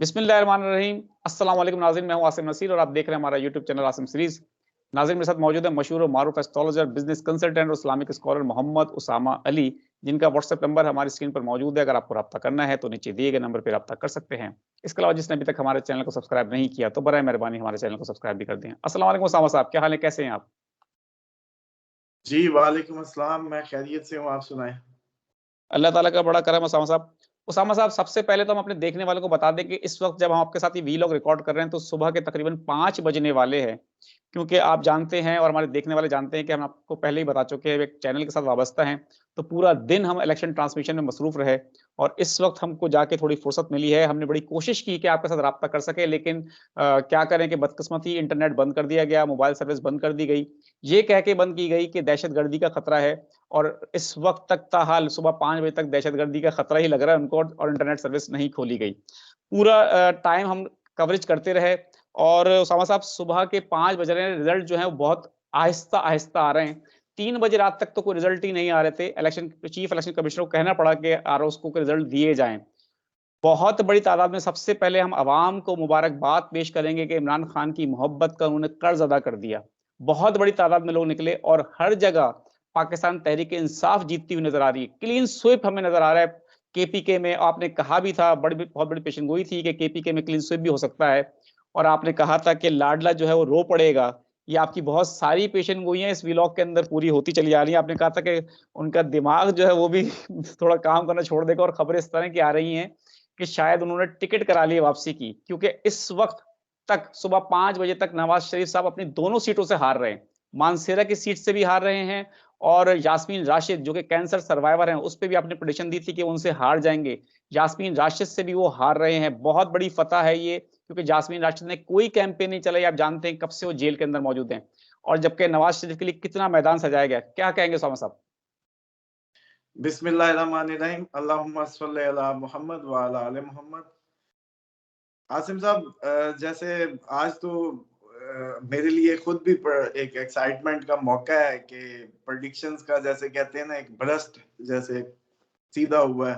बिस्मिल्लाहिर्रहमानिर्रहीम। अस्सलाम वालेकुम नाज़रीन, मैं हूं आसिम नसीर और आप देख रहे हैं हमारा यूट्यूब चैनल आसिम सीरीज। नाज़रीन, मेरे साथ मौजूद है मशहूर और मारूफ एस्ट्रोलॉजर, बिजनेस कंसल्टेंट और इस्लामिक स्कॉलर मोहम्मद उसामा अली, जिनका व्हाट्सएप नंबर हमारी स्क्रीन पर मौजूद है। अगर आपको रब्ता करना है तो नीचे दिए गए नंबर पर रब्ता कर सकते हैं। इसके अलावा जिसने अभी तक हमारे चैनल को सब्सक्राइब नहीं किया तो बराए मेहरबानी हमारे चैनल को सब्सक्राइब भी कर दें। अस्सलाम वालेकुम उसामा साहब, क्या हाल है, कैसे हैं आप? जी, वालेकुम अस्सलाम। मैं खैरियत से हूँ, आप सुनाएँ? अल्लाह ताला का बड़ा करम है उसामा साहब। उसामा साहब, सबसे पहले तो हम अपने देखने वालों को बता दें कि इस वक़्त जब हम आपके साथ ये वीलॉग रिकॉर्ड कर रहे हैं तो सुबह के तकरीबन 5 बजने वाले हैं। क्योंकि आप जानते हैं और हमारे देखने वाले जानते हैं कि हम आपको पहले ही बता चुके हैं, एक चैनल के साथ वाबस्ता हैं, तो पूरा दिन हम इलेक्शन ट्रांसमिशन में मसरूफ़ रहे और इस वक़्त हमको जाके थोड़ी फुर्सत मिली है। हमने बड़ी कोशिश की कि आपके साथ राब्ता कर सकें, लेकिन क्या करें कि बदकिस्मती इंटरनेट बंद कर दिया गया, मोबाइल सर्विस बंद कर दी गई। ये कह के बंद की गई कि दहशतगर्दी का खतरा है और इस वक़्त तक ताहाल सुबह 5 बजे तक दहशतगर्दी का खतरा ही लग रहा है उनको और इंटरनेट सर्विस नहीं खोली गई। पूरा टाइम हम कवरेज करते रहे और उसामा साहब, सुबह के 5 बज रहे हैं, रिज़ल्ट जो है वो बहुत आहिस्ता-आहिस्ता आ रहे हैं। 3 बजे रात तक तो कोई रिज़ल्ट ही नहीं आ रहे थे। चीफ इलेक्शन कमिश्नर को कहना पड़ा कि आरओज़ को रिज़ल्ट दिए जाएँ। बहुत बड़ी तादाद में सबसे पहले हम अवाम को मुबारकबाद पेश करेंगे कि इमरान खान की मोहब्बत का उन्होंने कर्ज़ अदा कर दिया। बहुत बड़ी तादाद में लोग निकले और हर जगह पाकिस्तान तहरीक-ए-इंसाफ जीतती हुई नज़र आ रही है। क्लीन स्वीप हमें नज़र आ रहा है। केपीके में आपने कहा भी था, बहुत बड़ी पेशेंगोई थी कि केपीके में क्लीन स्वीप भी हो सकता है और आपने कहा था कि लाडला जो है वो रो पड़ेगा। ये आपकी बहुत सारी पेशेंगोइयाँ इस व्लॉग के अंदर पूरी होती चली आ रही हैं। आपने कहा था कि उनका दिमाग जो है वो भी थोड़ा काम करना छोड़ देगा और खबरें इस तरह की आ रही हैं कि शायद उन्होंने टिकट करा ली है वापसी की, क्योंकि इस वक़्त तक सुबह 5 बजे तक नवाज़ शरीफ साहब अपनी दोनों सीटों से हार रहे हैं। मानसेरा की सीट से भी हार रहे हैं और यास्मीन राशिद जो कि कैंसर सर्वाइवर हैं, उस पे भी आपने प्रेडिक्शन दी थी कि उनसे हार जाएँगे। यास्मीन राशिद से भी वो हार रहे हैं। बहुत बड़ी फ़तह है ये, क्योंकि यास्मीन राशिद ने कोई कैंपेन नहीं चलाई। आप जानते हैं कब से वो जेल के अंदर मौजूद हैं और जबकि नवाज़ शरीफ के लिए कितना मैदान सजाया गया। क्या कहेंगे उसामा साहब? बिस्मिल्लाहिर्रहमानिर्रहीम। अल्लाहुम्मा सल्लि अला मुहम्मद व अला आले मुहम्मद। आसिम साहब, जैसे आज तो मेरे लिए खुद भी एक एक्साइटमेंट का मौका है कि प्रेडिक्शंस का, जैसे कहते हैं ना, एक बर्स्ट जैसे सीधा हुआ है।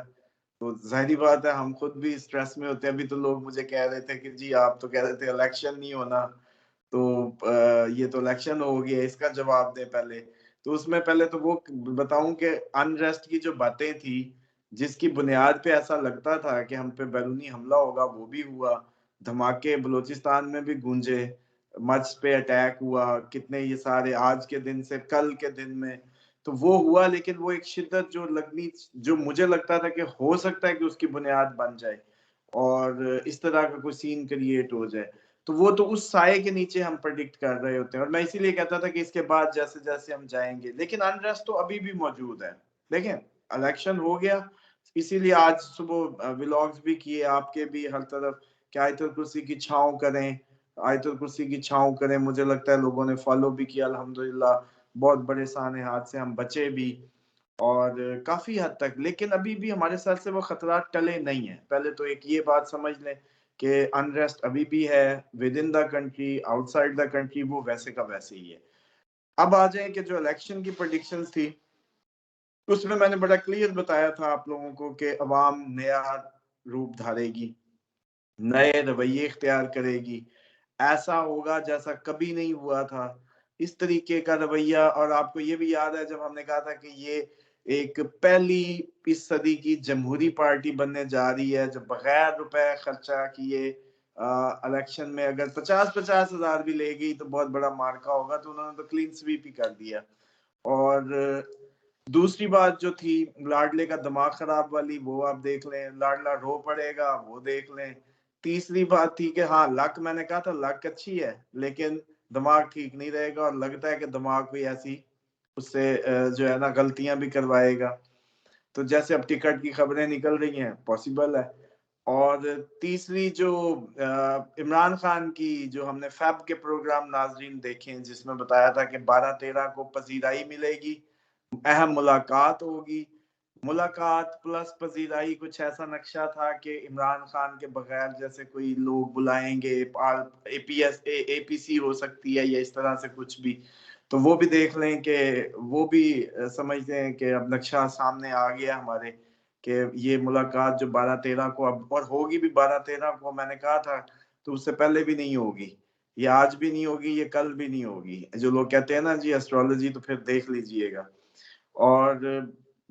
तो ज़ाहिर-सी बात है, हम खुद भी स्ट्रेस में होते हैं। अभी तो लोग मुझे कह रहे थे कि जी आप तो कह रहे थे इलेक्शन नहीं होना, तो ये तो इलेक्शन हो गया, इसका जवाब दें पहले। तो उसमें पहले तो वो बताऊँ कि अनरेस्ट की जो बातें थी, जिसकी बुनियाद पे ऐसा लगता था कि हम पे बैरूनी हमला होगा, वो भी हुआ। धमाके बलूचिस्तान में भी गूंजे, मस्जिद पे अटैक हुआ, कितने ये सारे आज के दिन से कल के दिन में, तो वो हुआ। लेकिन वो एक शिद्दत जो लगनी, जो मुझे लगता था कि हो सकता है कि उसकी बुनियाद बन जाए और इस तरह का कोई सीन क्रिएट हो जाए, तो वो तो उस साये के नीचे हम प्रेडिक्ट कर रहे होते हैं और मैं इसीलिए कहता था कि इसके बाद जैसे-जैसे हम जाएँगे, लेकिन अनरेस्ट तो अभी भी मौजूद है। देखें, इलेक्शन हो गया, इसीलिए आज सुबह व्लॉग्स भी किए आपके भी हर तरफ कि आयतुल कुर्सी की छाँव करें, आयतुल कुर्सी की छाँव करें। मुझे लगता है लोगों ने फॉलो भी किया अल्हम्दुलिल्लाह, बहुत बड़े साने-हाथ से हम बचे भी और काफ़ी हद तक। लेकिन अभी भी हमारे सर से वो खतरात टले नहीं हैं। पहले तो एक ये बात समझ लें कि अनरेस्ट अभी भी है, with in the country, outside the country, वो वैसे का वैसे ही है। अब आ जाएँ कि जो इलेक्शन की प्रेडिक्शंस थी, उसमें मैंने बड़ा क्लियर बताया था आप लोगों को कि अवाम नया रूप धारेगी, नए रवैये इख्तियार करेगी, ऐसा होगा जैसा कभी नहीं हुआ था। इस तरीके का रवैया, और आपको ये भी याद है जब हमने कहा था कि ये एक पहली इस सदी की जमहूरी पार्टी बनने जा रही है, जो बगैर रुपए खर्चा किए इलेक्शन में अगर 50-50 हज़ार भी ले गई तो बहुत बड़ा मार्का होगा, तो उन्होंने तो क्लीन स्वीप ही कर दिया। और दूसरी बात जो थी लाडले का दिमाग खराब वाली, वो आप देख लें, लाडला रो पड़ेगा, वो देख लें। तीसरी बात थी कि हाँ, लक, मैंने कहा था लक अच्छी है, लेकिन दिमाग ठीक नहीं रहेगा और लगता है कि दिमाग कोई ऐसी उससे जो है ना गलतियां भी करवाएगा। तो जैसे अब टिकट की खबरें निकल रही हैं, पॉसिबल है। और तीसरी जो इमरान खान की जो हमने फैब के प्रोग्राम नाजरीन देखें, जिसमें बताया था कि 12-13 को पजीराई मिलेगी, अहम मुलाकात होगी। मुलाकात प्लस पजीराई, कुछ ऐसा नक्शा था कि इमरान खान के बगैर जैसे कोई लोग बुलाएंगे, एपीसी हो सकती है या इस तरह से कुछ भी। तो वो भी देख लें कि वो भी समझते हैं कि अब नक्शा सामने आ गया हमारे कि ये मुलाकात जो 12-13 को अब और होगी भी 12-13 को, मैंने कहा था, तो उससे पहले भी नहीं होगी। ये आज भी नहीं होगी, ये कल भी नहीं होगी। जो लोग कहते हैं ना जी एस्ट्रोलॉजी, तो फिर देख लीजिएगा। और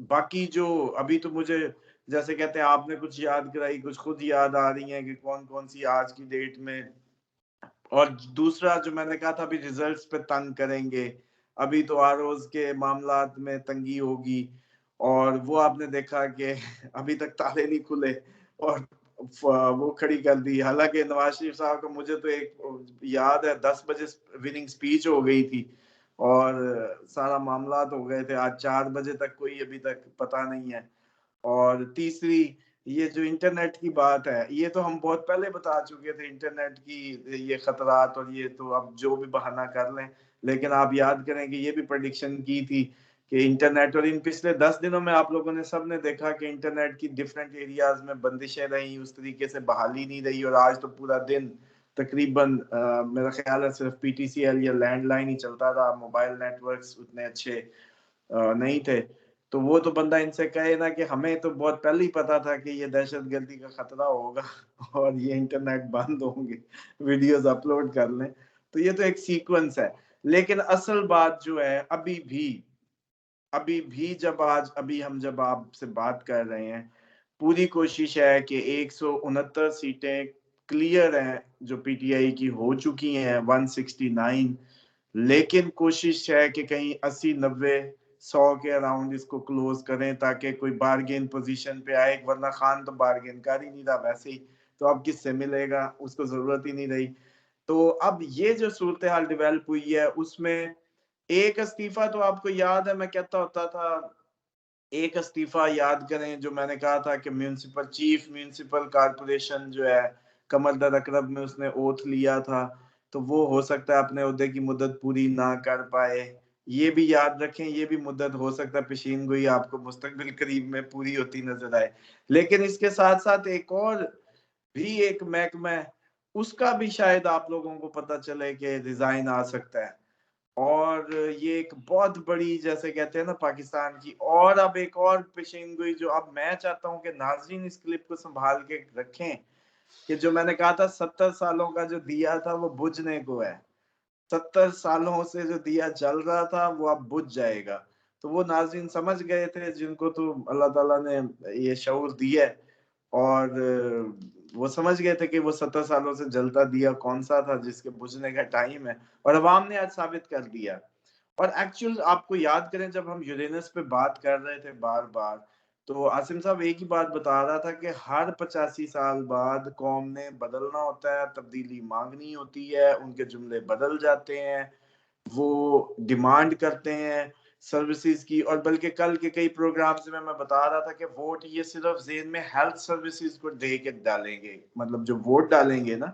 बाकी जो अभी तो मुझे जैसे कहते हैं आपने कुछ याद कराई, कुछ खुद याद आ रही हैं कि कौन-कौन सी आज की डेट में। और दूसरा जो मैंने कहा था, अभी रिजल्ट्स पे तंग करेंगे, अभी तो आरओज़ के मामलात में तंगी होगी, और वो आपने देखा कि अभी तक ताले नहीं खुले और वो खड़ी कर दी। हालांकि नवाज शरीफ साहब का मुझे तो एक याद है 10 बजे विनिंग स्पीच हो गई थी और सारा मामलात हो गए थे। आज 4 बजे तक कोई अभी तक पता नहीं है। और तीसरी, ये जो इंटरनेट की बात है, ये तो हम बहुत पहले बता चुके थे इंटरनेट की ये खतरात, और ये तो अब जो भी बहाना कर लें। लेकिन आप याद करें कि ये भी प्रेडिक्शन की थी कि इंटरनेट, और इन पिछले 10 दिनों में आप लोगों ने सबने देखा कि इंटरनेट की डिफरेंट एरियाज में बंदिशें रहीं, उस तरीके से बहाली नहीं रही। और आज तो पूरा दिन तकरीबन मेरा ख्याल है सिर्फ पीटीसीएल या लैंडलाइन ही चलता रहा, मोबाइल नेटवर्क्स उतने अच्छे नहीं थे। तो वो तो बंदा इनसे कहे ना कि हमें तो बहुत पहले ही पता था कि ये दहशतगर्दी का खतरा होगा और ये इंटरनेट बंद होंगे, वीडियोस अपलोड कर लें। तो ये तो एक सीक्वेंस है। लेकिन असल बात जो है, अभी भी जब आपसे बात कर रहे हैं, पूरी कोशिश है कि 169 सीटें क्लियर हैं जो पीटीआई की हो चुकी हैं, 169। लेकिन कोशिश है कि कहीं 80-90-100 के अराउंड इसको क्लोज करें ताकि कोई बार्गेन पोजीशन पे आए, वरना खान तो बार्गेन कर ही नहीं रहा वैसे ही, तो अब किससे मिलेगा, उसको जरूरत ही नहीं रही। तो अब ये जो सूरत हाल डेवलप हुई है, उसमें एक इस्तीफा तो आपको याद है मैं कहता होता था, एक इस्तीफा याद करें जो मैंने कहा था कि म्यूनिसिपल चीफ म्यूनिसिपल कारपोरेशन जो है कमरदर अकरब में उसने ओथ लिया था, तो वो हो सकता है अपने ओहदे की मुद्दत पूरी ना कर पाए। ये भी याद रखें, ये भी मुद्दत हो सकता है पेशीन गोई आपको मुस्तकबिल करीब में पूरी होती नजर आए। लेकिन इसके साथ साथ एक और भी एक महकमा है, उसका भी शायद आप लोगों को पता चले कि रिजाइन आ सकता है। और ये एक बहुत बड़ी, जैसे कहते हैं ना पाकिस्तान की, और अब एक और पेशीनगोई जो अब मैं चाहता हूं कि नाज़रीन इस क्लिप को संभाल के रखें, कि जो मैंने कहा था 70 सालों का जो दिया था वो बुझने को है। 70 सालों से जो दिया जल रहा था वो अब बुझ जाएगा। तो वो नाज़रीन समझ गए थे जिनको तो अल्लाह ताला ने ये शऊर दिया है, और वो समझ गए थे कि वो 70 सालों से जलता दिया कौन सा था जिसके बुझने का टाइम है, और अवाम ने आज साबित कर दिया। और एक्चुअल आपको याद करें, जब हम यूरेनस पे बात कर रहे थे बार बार, तो आसिम साहब एक ही बात बता रहा था कि हर 85 साल बाद कौम ने बदलना होता है, तब्दीली मांगनी होती है, उनके जुमले बदल जाते हैं, वो डिमांड करते हैं सर्विसेज की। और बल्कि कल के कई प्रोग्राम्स में मैं बता रहा था कि वोट ये सिर्फ जेन में हेल्थ सर्विसेज को दे के डालेंगे, मतलब जो वोट डालेंगे ना,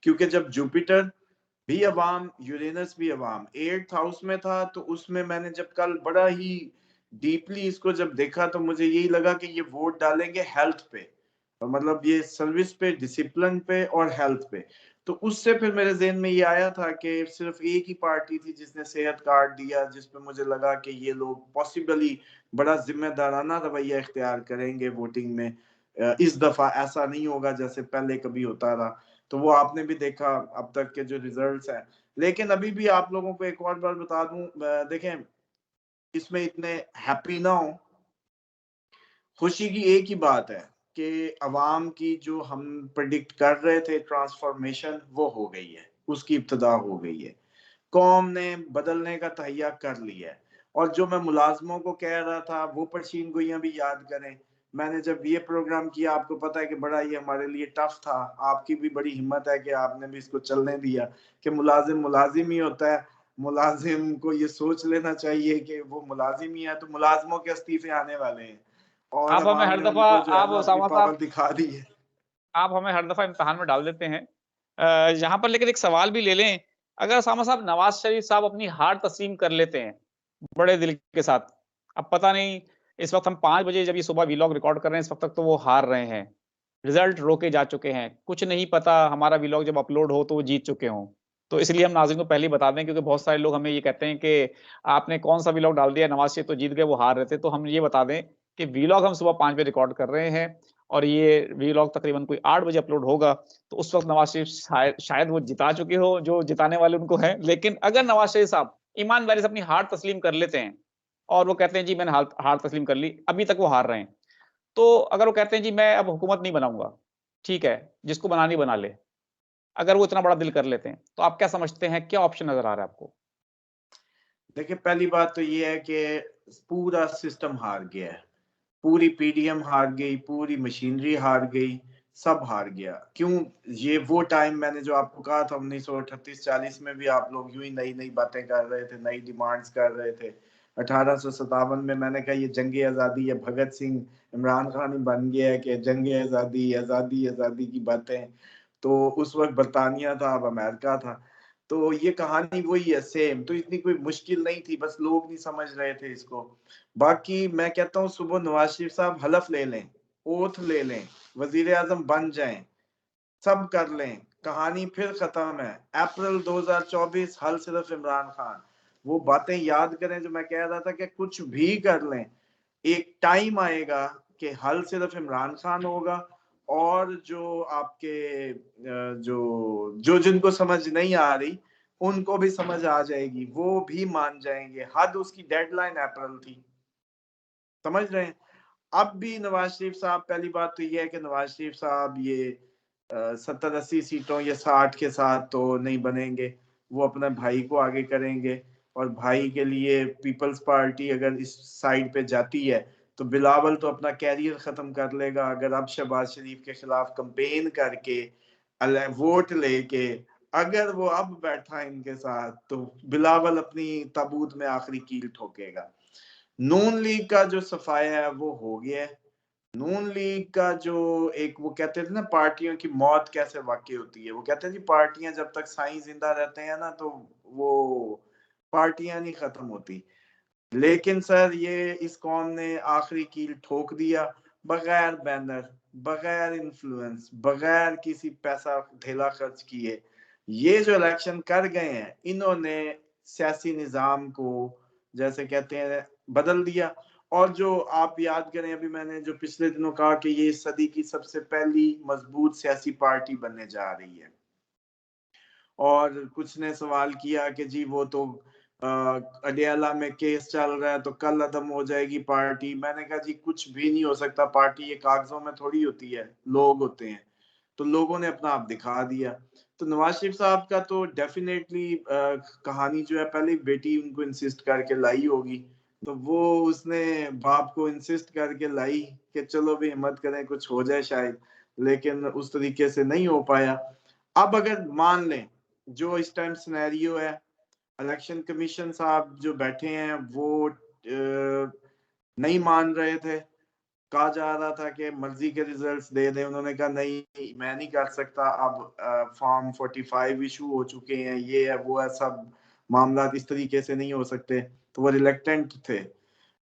क्योंकि जब जुपिटर भी अवाम, यूरेनस भी अवाम 8th हाउस में था, तो उसमें मैंने जब कल बड़ा ही डीपली इसको जब देखा, तो मुझे यही लगा कि ये वोट डालेंगे हेल्थ पे, और मतलब ये सर्विस पे, डिसिप्लिन पे और हेल्थ पे। तो उससे फिर मेरे ज़हन में ये आया था कि सिर्फ एक ही पार्टी थी जिसने सेहत कार्ड दिया, जिस पे मुझे लगा कि ये लोग पॉसिबली बड़ा जिम्मेदाराना रवैया इख्तियार करेंगे वोटिंग में। इस दफा ऐसा नहीं होगा जैसे पहले कभी होता रहा। तो वो आपने भी देखा अब तक के जो रिजल्ट्स हैं। लेकिन अभी भी आप लोगों को एक और बार बता दूं, देखें, इसमें इतने हैप्पी ना हो, खुशी की एक ही बात है कि अवाम की जो हम प्रिडिक्ट कर रहे थे ट्रांसफॉर्मेशन, वो हो गई है, उसकी इब्तदा हो गई है, कौम ने बदलने का तहैया कर लिया है। और जो मैं मुलाजमों को कह रहा था, वो परचीन गोइयां भी याद करें, मैंने जब ये प्रोग्राम किया, आपको पता है कि बड़ा ये हमारे लिए टफ था, आपकी भी बड़ी हिम्मत है कि आपने भी इसको चलने दिया, कि मुलाजिम मुलाजिम ही होता है, मुलाजिम को ये सोच लेना चाहिए कि वो मुलाजिम ही है, तो मुलाजमों के इस्तीफे आने वाले हैं, और आप हमें अवाम हर ने दफ़ा उनको जो है आप ना अपनी उसामा पावर साहब दिखा दी है। आप हमें हर दफ़ा इम्तिहान में डाल देते हैं। यहाँ पर लेकिन एक सवाल भी ले लें, अगर उसामा साहब नवाज़ शरीफ साहब अपनी हार तस्लीम कर लेते हैं, बड़े दिल के साथ, अब पता नहीं, इस वक़्त हम 5 बजे जब ये सुबह व्लॉग रिकॉर्ड कर रहे हैं, इस वक़्त तक तो वो हार रहे हैं। रिज़ल्ट रोके जा चुके हैं, कुछ नहीं पता हमारा व्लॉग जब अपलोड हो तो वो जीत चुके हों। तो इसलिए हम नाज़रीन को पहले ही बता दें, क्योंकि बहुत सारे लोग हमें ये कहते हैं कि आपने कौन-सा व्लॉग डाल दिया, नवाज़ शरीफ तो जीत गए, वो हार रहे थे। तो हम ये बता दें कि वीलॉग हम सुबह 5 बजे रिकॉर्ड कर रहे हैं और ये वीलॉग तकरीबन कोई 8 बजे अपलोड होगा, तो उस वक़्त नवाज़ शरीफ शायद वो जिता चुके हो, जो जिताने वाले उनको हैं। लेकिन अगर नवाज़ शरीफ साहब ईमानदारी से अपनी हार तस्लीम कर लेते हैं और वो कहते हैं जी मैंने हार हार तस्लीम कर ली, अभी तक वो हार रहे हैं। तो अगर वो कहते हैं जी मैं अब हुकूमत नहीं बनाऊँगा, ठीक है, जिसको बनानी बना ले। अगर वो इतना बड़ा दिल कर लेते हैं, तो आप क्या समझते हैं, क्या ऑप्शन नज़र आ रहा है आपको? देखिए, पहली बात तो ये है कि पूरा सिस्टम हार गया है। पूरी पीडीएम हार गई, पूरी मशीनरी हार गई, सब हार गया। क्यों? ये वो टाइम मैंने जो आपको कहा था 1938-40 में भी आप लोग यूं ही नई-नई बातें कर रहे थे, नई डिमांड्स कर रहे थे। 1857 में मैंने कहा ये जंग आज़ादी या भगत सिंह, इमरान खान ही बन गया है कि जंग आज़ादी, आज़ादी, आज़ादी की बातें। तो उस वक़्त बर्तानिया था, अब अमेरिका था। तो ये कहानी वही है सेम, तो इतनी कोई मुश्किल नहीं थी, बस लोग नहीं समझ रहे थे इसको। बाकी मैं कहता हूँ सुबह नवाज शरीफ साहब हलफ ले लें, ओथ ले लें, वजीर आजम बन जाएं, सब कर लें, कहानी फिर खत्म है। अप्रैल 2024 हल सिर्फ इमरान खान। वो बातें याद करें जो मैं कह रहा था कि कुछ भी कर लें, एक टाइम आएगा कि हल सिर्फ इमरान खान होगा और जो आपके जो जो जिनको समझ नहीं आ रही उनको भी समझ आ जाएगी, वो भी मान जाएंगे। हद उसकी डेडलाइन अप्रैल थी, समझ रहे हैं? अब भी नवाज शरीफ साहब, पहली बात तो ये है कि नवाज शरीफ साहब ये 70-80 सीटों या 60 के साथ तो नहीं बनेंगे। वो अपने भाई को आगे करेंगे और भाई के लिए पीपल्स पार्टी अगर इस साइड पे जाती है तो बिलावल तो अपना कैरियर खत्म कर लेगा। अगर अब शहबाज शरीफ के खिलाफ कंपेन करके वोट लेके अगर वो अब बैठा इनके साथ तो बिलावल अपनी ताबूत में आखिरी कील ठोकेगा। नून लीग का जो सफाया है वो हो गया है। नून लीग का जो एक वो कहते थे ना पार्टियों की मौत कैसे वाकई होती है, वो कहते हैं जी पार्टियां जब तक साईं जिंदा रहते हैं ना तो वो पार्टियां नहीं खत्म होती। लेकिन सर ये इस कौम ने आखिरी कील ठोक दिया, बगैर बैनर, बगैर इन्फ्लुएंस, बगैर किसी पैसा ढेला खर्च किए। ये जो इलेक्शन कर गए हैं इन्होंने सियासी निजाम को जैसे कहते हैं बदल दिया। और जो आप याद करें अभी मैंने जो पिछले दिनों कहा कि ये इस सदी की सबसे पहली मजबूत सियासी पार्टी बनने जा रही है और कुछ ने सवाल किया कि जी वो तो अडियाला में केस चल रहा है तो कल अदम हो जाएगी पार्टी। मैंने कहा जी कुछ भी नहीं हो सकता, पार्टी ये कागजों में थोड़ी होती है, लोग होते हैं। तो लोगों ने अपना आप दिखा दिया। तो नवाज शरीफ साहब का तो डेफिनेटली कहानी जो है पहले बेटी उनको इंसिस्ट करके लाई होगी, तो वो उसने बाप को इंसिस्ट करके लाई कि चलो भी हिम्मत करें कुछ हो जाए शायद, लेकिन उस तरीके से नहीं हो पाया। अब अगर मान लें जो इस टाइम सिनेरियो है, इलेक्शन कमीशन साहब जो बैठे हैं वो नहीं मान रहे थे, कहा जा रहा था कि मर्जी के रिजल्ट्स दे दें, उन्होंने कहा नहीं मैं नहीं कर सकता, अब फॉर्म 45 इशू हो चुके हैं, ये है वो है, सब मामला इस तरीके से नहीं हो सकते, तो वो रिलेक्टेंट थे।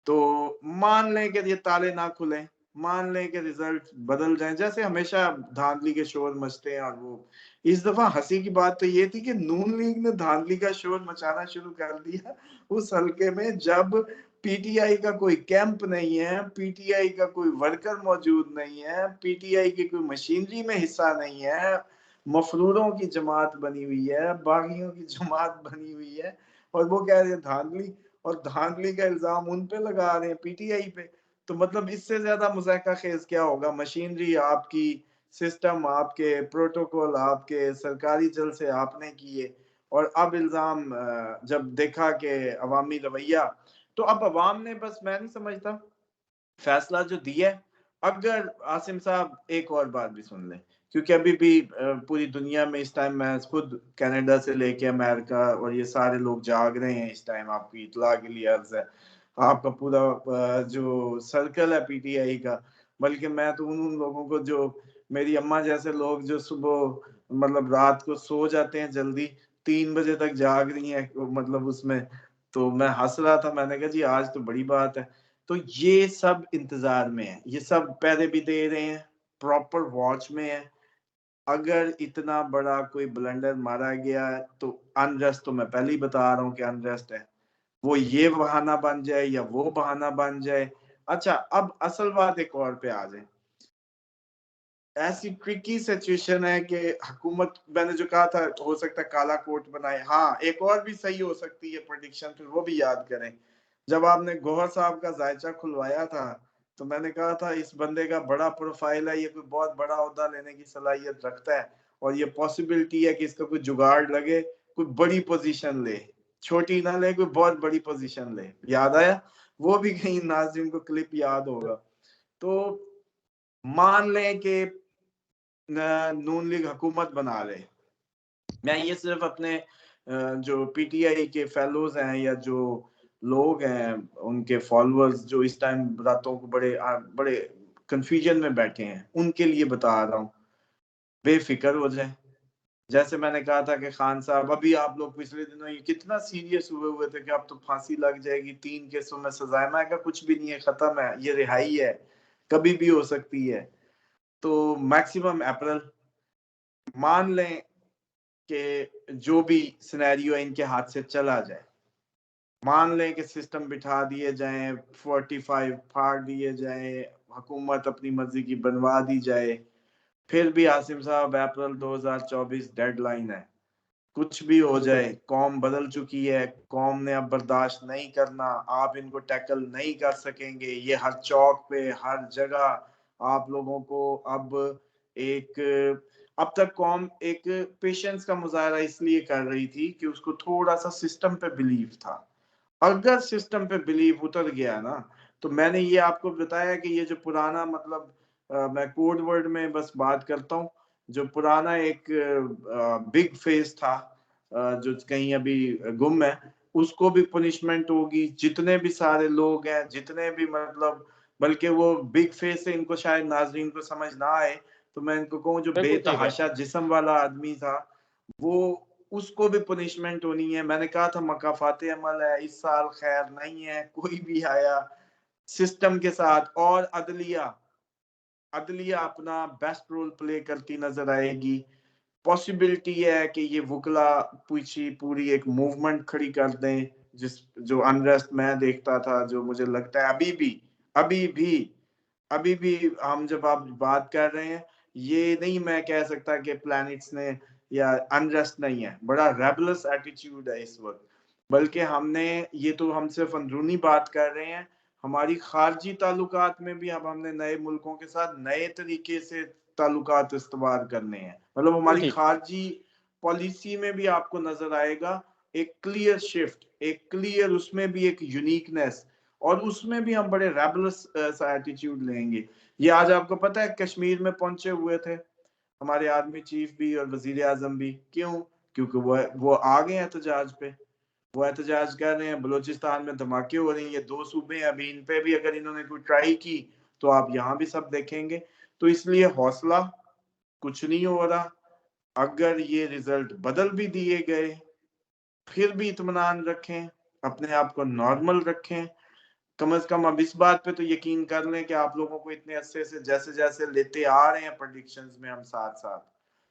तो मान लें कि ये ताले ना खुलें, मान लें कि रिजल्ट बदल जाएं, जैसे हमेशा धांधली के शोर मचते हैं। और वो इस दफा हंसी की बात तो ये थी कि नून लीग ने धांधली का शोर मचाना शुरू कर दिया उस हलके में जब पीटीआई का कोई कैंप नहीं है, पीटीआई का कोई वर्कर मौजूद नहीं है, पीटीआई की कोई मशीनरी में हिस्सा नहीं है, मफरूरों की जमात बनी हुई है, बागियों की जमात बनी हुई है, और वो कह रहे हैं धांधली, और धांधली का इल्जाम उन पे लगा रहे हैं पीटीआई पे। तो मतलब इससे ज्यादा मुज़ाहिका खेज क्या होगा? मशीनरी आपकी, सिस्टम आपके, प्रोटोकॉल आपके, सरकारी जलसे आपने किए, और अब इल्जाम जब देखा कि अवामी रवैया, तो अब अवाम ने बस मैं नहीं समझता फैसला जो दिया है। अगर आसिम साहब एक और बात भी सुन लें, क्योंकि अभी भी पूरी दुनिया में इस टाइम मैं खुद कनाडा से लेके अमेरिका और ये सारे लोग जाग रहे हैं इस टाइम, आपकी इतला के लिए अर्ज है। आपका पूरा जो सर्कल है पीटीआई का, बल्कि मैं तो उन लोगों को जो मेरी अम्मा जैसे लोग जो सुबह मतलब रात को सो जाते हैं जल्दी, 3 बजे तक जाग रही हैं मतलब उसमें, तो मैं हंस रहा था, मैंने कहा जी आज तो बड़ी बात है। तो ये सब इंतजार में है, ये सब पहले भी दे रहे हैं, प्रॉपर वॉच में है। अगर इतना बड़ा कोई ब्लंडर मारा गया तो अनरेस्ट तो मैं पहले ही बता रहा हूँ कि अनरेस्ट है, वो ये बहाना बन जाए या वो बहाना बन जाए, अच्छा, अब असल बात एक और पे आ जाए। ऐसी ट्रिकी सिचुएशन है कि हुकूमत, मैंने जो कहा था हो सकता है काला कोट बनाए। हाँ, एक और भी सही हो सकती है प्रेडिक्शन, फिर वो भी याद करें। जब आपने गौहर साहब का जायचा खुलवाया था, तो मैंने कहा था इस बंदे का बड़ा प्रोफाइल है, ये कोई बहुत बड़ा ओहदा लेने की सलाहियत रखता है, और ये पॉसिबिलिटी है कि इसका कोई जुगाड़ लगे, कोई बड़ी पोजीशन ले, छोटी ना ले, कोई बहुत बड़ी पोजीशन ले। याद आया? वो भी कहीं नाज़रीन को क्लिप याद होगा। तो मान लें कि नून लीग हुकूमत बना ले, मैं ये सिर्फ अपने जो पीटीआई के फेलोज हैं या जो लोग हैं उनके फॉलोअर्स जो इस टाइम रातों को बड़े कंफ्यूजन में बैठे हैं, उनके लिए बता रहा हूँ, बेफिक्र हो जाए। जैसे मैंने कहा था कि खान साहब, अभी आप लोग पिछले दिनों ये कितना सीरियस हुए थे कि अब तो फांसी लग जाएगी, 3 केसों में सजाए। मैं कहा कुछ भी नहीं है, खत्म है, ये रिहाई है, कभी भी हो सकती है। तो मैक्सिमम अप्रैल मान लें कि जो भी सिनेरियो इनके हाथ से चला जाए, मान लें कि सिस्टम बिठा दिए जाएं, 45 फाड़ दिए जाएं, हुकूमत अपनी मर्जी की बनवा दी जाए, फिर भी आसिम साहब अप्रैल 2024 डेडलाइन है। कुछ भी हो जाए, कौम बदल चुकी है, कौम ने अब बर्दाश्त नहीं करना, आप इनको टैकल नहीं कर सकेंगे। ये हर चौक पे, हर जगह आप लोगों को अब एक, अब तक कौम एक पेशेंस का मुजाहरा इसलिए कर रही थी कि उसको थोड़ा सा सिस्टम पे बिलीव था। अगर सिस्टम पे बिलीव उतर गया ना, तो मैंने ये आपको बताया कि ये जो पुराना, मतलब मैं कोड वर्ड में बस बात करता हूँ, जो पुराना एक बिग फेस था जो कहीं अभी गुम है, उसको भी पनिशमेंट होगी। जितने भी सारे लोग हैं, जितने भी, मतलब बल्कि वो बिग फेस से इनको शायद नाजरीन को समझ ना आए, तो मैं इनको कहूँ जो बिल्कुल ठीक है। बेतहाशा जिस्म वाला आदमी था, वो, उसको भी पनिशमेंट होनी है। मैंने कहा था मकाफाते अमल है, इस साल खैर नहीं है, कोई भी आया सिस्टम के साथ। और अदलिया अदलिया अपना बेस्ट रोल प्ले करती नजर आएगी। पॉसिबिलिटी है कि ये वुकला पूछी पूरी एक मूवमेंट खड़ी कर दें, जिस जो अनरेस्ट मैं देखता था, जो मुझे लगता है अभी भी अभी भी हम जब आप बात कर रहे हैं, ये नहीं मैं कह सकता कि प्लैनेट्स ने या अनरेस्ट नहीं है, बड़ा रेबलस एटीट्यूड है इस वक्त। बल्कि हमने, ये तो हम सिर्फ अंदरूनी बात कर रहे हैं, हमारी खारजी ताल्लुकात में भी अब हमने नए मुल्कों के साथ नए तरीके से ताल्लुकात इस्तवार करने हैं। मतलब बिल्कुल हमारी ठीक। खारजी पॉलिसी में भी आपको नजर आएगा एक क्लियर शिफ्ट, एक क्लियर, उसमें भी एक यूनिकनेस, और उसमें भी हम बड़े रेबलस सा एटीट्यूड लेंगे। ये आज आपको पता है कश्मीर में पहुंचे हुए थे हमारे आर्मी चीफ भी और वजीर आजम भी। क्यों? क्योंकि वो आ गए एहतजाज पे, वो एहतजाज कर रहे हैं। बलूचिस्तान में धमाके हो रहे हैं, ये 2 सूबे हैं, अभी इन पे भी अगर इन्होंने कोई ट्राई की तो आप यहाँ भी सब देखेंगे। तो इसलिए हौसला, कुछ नहीं हो रहा। अगर ये रिजल्ट बदल भी दिए गए, फिर भी इत्मीनान रखें, अपने आप को नॉर्मल रखें। कम से कम अब इस बात पे तो यकीन कर लें कि आप लोगों को इतने अरसे से जैसे जैसे लेते आ रहे हैं प्रेडिक्शंस में, हम साथ साथ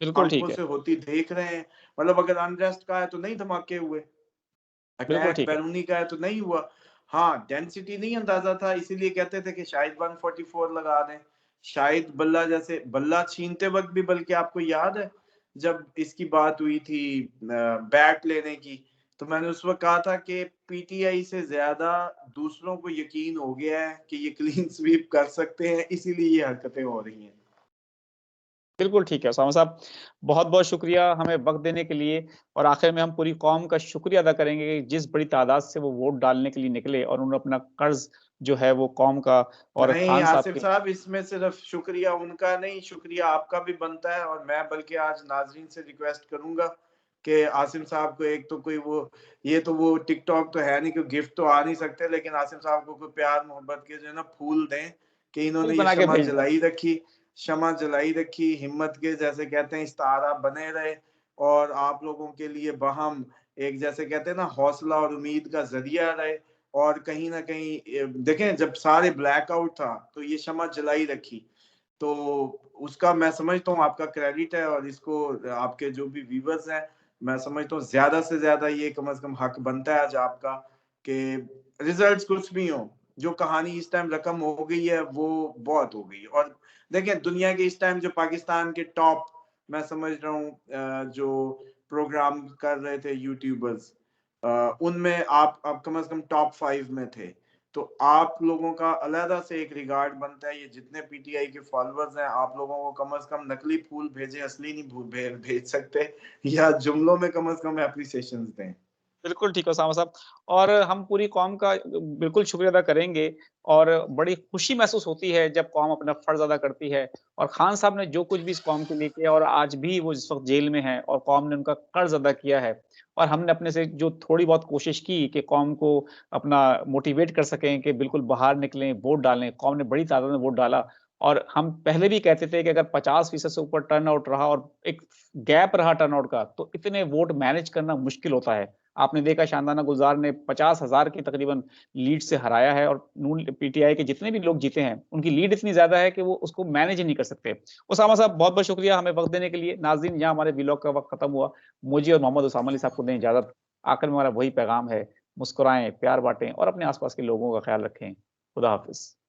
बिल्कुल आंखों ठीक है। से होती देख रहे हैं। मतलब अगर अनरेस्ट का है तो नहीं धमाके हुए, बिल्कुल अटैक ठीक है। बैरूनी का है तो नहीं हुआ। हाँ, डेंसिटी नहीं अंदाजा था, इसीलिए कहते थे कि शायद 144 लगा दें, शायद बल्ला, जैसे बल्ला छीनते वक्त भी, बल्कि आपको याद है जब इसकी बात हुई थी बैट लेने की, तो मैंने उस वक्त कहा था कि पीटीआई से ज्यादा दूसरों को यकीन हो गया है कि ये क्लीन स्वीप कर सकते हैं, इसीलिए ये हरकतें हो रही हैं। बिल्कुल ठीक है उसामा साहब, बहुत-बहुत शुक्रिया हमें वक़्त देने के लिए, और आखिर में हम पूरी कौम का शुक्रिया अदा करेंगे कि जिस बड़ी तादाद से वो वोट डालने के लिए निकले और उन्होंने अपना कर्ज़ जो है वो कौम का और नहीं खान साहब आसिफ के। साहब, इसमें सिर्फ शुक्रिया उनका नहीं, शुक्रिया आपका भी बनता है। और मैं बल्कि आज नाजरीन से रिक्वेस्ट करूंगा कि आसिम साहब को एक तो कोई वो, ये तो वो टिकटॉक तो है नहीं कि गिफ्ट तो आ नहीं सकते, लेकिन आसिम साहब को कोई प्यार मोहब्बत के जो है ना फूल दें कि फूल इन्होंने ये बना के शमा भेज दें। जलाई रखी, शमा जलाई रखी, हिम्मत के जैसे कहते हैं इस्तारा बने रहे, और आप लोगों के लिए बहम एक, जैसे कहते हैं ना, हौसला और उम्मीद का जरिया रहे। और कहीं ना कहीं देखें, जब सारे ब्लैकआउट था तो ये शमा जलाई रखी, तो उसका मैं समझता हूँ आपका क्रेडिट है। और इसको आपके जो भी व्यूवर्स हैं, मैं समझता हूँ ज्यादा से ज्यादा ये कम से कम हक बनता है आज आपका कि रिजल्ट्स कुछ भी हो, जो कहानी इस टाइम रकम हो गई है वो बहुत हो गई। और देखें दुनिया के इस टाइम जो पाकिस्तान के टॉप, मैं समझ रहा हूँ जो प्रोग्राम कर रहे थे यूट्यूबर्स, उनमें आप कम से कम टॉप 5 में थे। तो आप लोगों का अलहदा से एक रिगार्ड बनता है। ये जितने पीटीआई के फॉलोअर्स हैं, आप लोगों को कम से कम नकली फूल भेजें, असली नहीं भेज सकते, या जुमलों में कम से कम एप्रिसिएशंस दें। बिल्कुल ठीक है उसामा साहब। और हम पूरी कौम का बिल्कुल शुक्रिया अदा करेंगे और बड़ी खुशी महसूस होती है जब कौम अपना फ़र्ज़ अदा करती है। और खान साहब ने जो कुछ भी इस कौम के लिए किया और आज भी वो इस वक़्त जेल में हैं और कौम ने उनका कर्ज़ अदा किया है। और हमने अपने से जो थोड़ी बहुत कोशिश की कि कौम को अपना मोटिवेट कर सकें कि बिल्कुल बाहर निकलें, वोट डालें। कौम ने बड़ी तादाद में वोट डाला और हम पहले भी कहते थे कि अगर 50% से ऊपर टर्नआउट रहा और एक गैप रहा टर्नआउट का, तो इतने वोट मैनेज करना मुश्किल होता है। आपने देखा शानदाना गुलज़ार ने 50,000 की तकरीबन लीड से हराया है और नून पीटीआई के जितने भी लोग जीते हैं, उनकी लीड इतनी ज़्यादा है कि वो उसको मैनेज ही नहीं कर सकते। उसामा साहब बहुत-बहुत शुक्रिया हमें वक़्त देने के लिए। नाज़रीन यहाँ हमारे व्लॉग का वक़्त खत्म हुआ। मुझे और मोहम्मद उसामा अली साहब को दें इजाज़त। आखिर में हमारा वही पैगाम है, मुस्कुराएँ, प्यार बाँटें और अपने आस-पास के लोगों का ख़्याल रखें। खुदा हाफ़िज़।